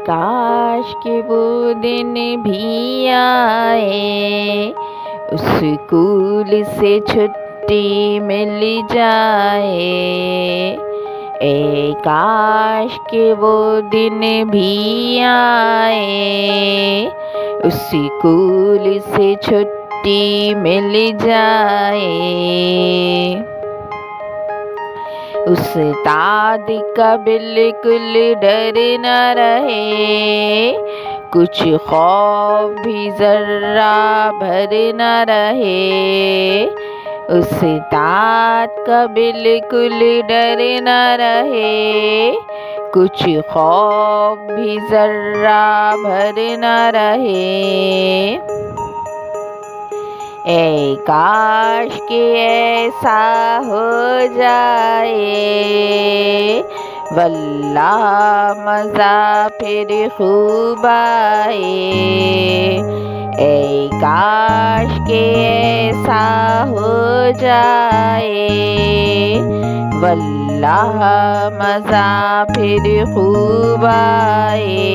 काश के वो दिन भी आए, स्कूल से छुट्टी मिल जाए। काश के वो दिन भी आए, स्कूल से छुट्टी मिल जाए। उस्ताद का बिल्कुल डर न रहे, कुछ खौफ भी जर्रा भर न रहे। उस्ताद का बिल्कुल डर न रहे, कुछ खौफ भी जर्रा भर न रहे। काश के ऐसा हो जाए, वल्लाह मज़ा फिर खूब आए। काश के ऐसा हो जाए, वल्लाह मज़ा फिर खूब आए।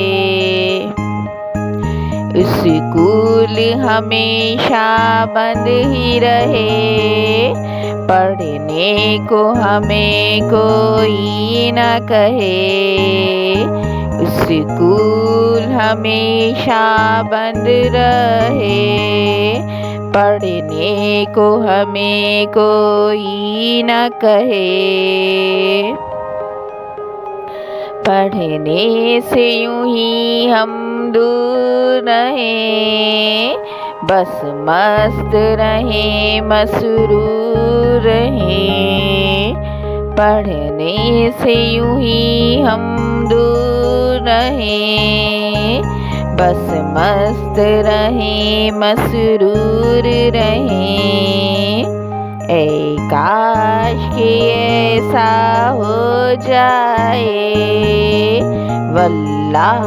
स्कूल हमेशा बंद ही रहे, पढ़ने को हमें कोई न कहे। स्कूल हमेशा बंद रहे, पढ़ने को हमें कोई न कहे। पढ़ने से यूं ही हम दूर रहें, बस मस्त रहें मसरूर रहें। पढ़ने से यूं ही हम दूर रहें, बस मस्त रहें मसरूर रहें। काश के ऐसा हो जाए, वल्लाह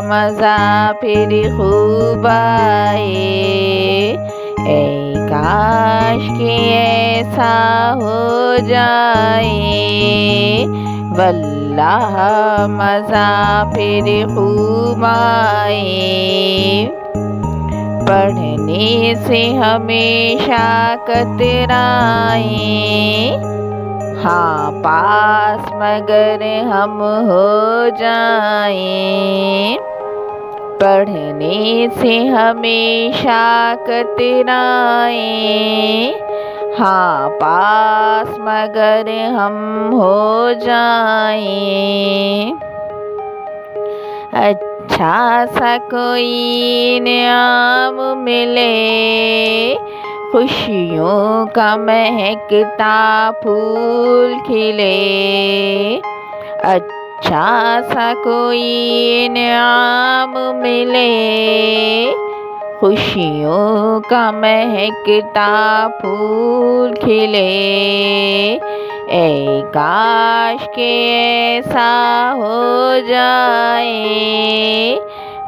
मज़ा फिर खूब आए। काश के ऐसा हो जाए, वल्लाह मज़ा फिर खूब आए। पढ़ने से हमेशा कतराए, हाँ पास मगर हम हो जाएं। पढ़ने से हमेशा कतराए, हाँ पास मगर हम हो जाएं। अच्छा सा कोई इनाम मिले, खुशियों का महकता फूल खिले। अच्छा सा कोई इनाम मिले, खुशियों का महकता फूल खिले। काश के ऐसा हो जाए,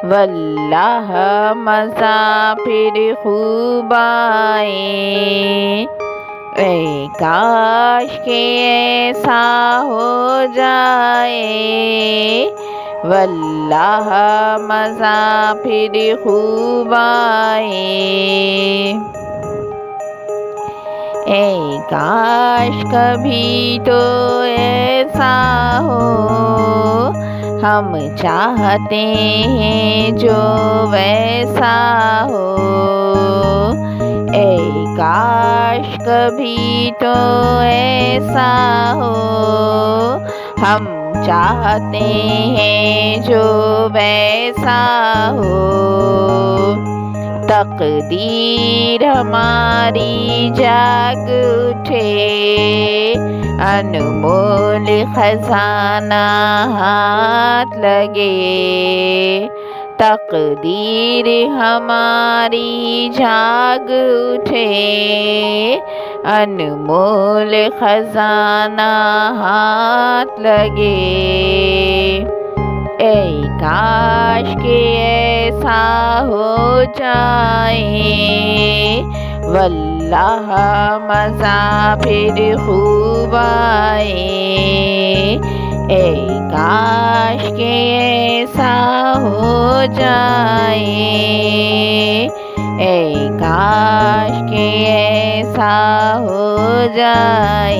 वल्लाह मज़ा फिर खूब आए। काश के ऐसा हो जाए, वल्लाह मज़ा फिर खूब आए। काश कभी तो ऐसा हो, हम चाहते हैं जो वैसा हो। काश कभी तो ऐसा हो, हम चाहते हैं जो वैसा हो। तकदीर हमारी जाग उठे, अनमोल खजाना हाथ लगे। तकदीर हमारी जाग उठे, अनमोल खजाना हाथ लगे। काश के ऐसा हो जाए, वल्लाह मज़ा फिर खूब आए। काश के ऐसा हो जाए, ए काश के ऐसा हो जाए।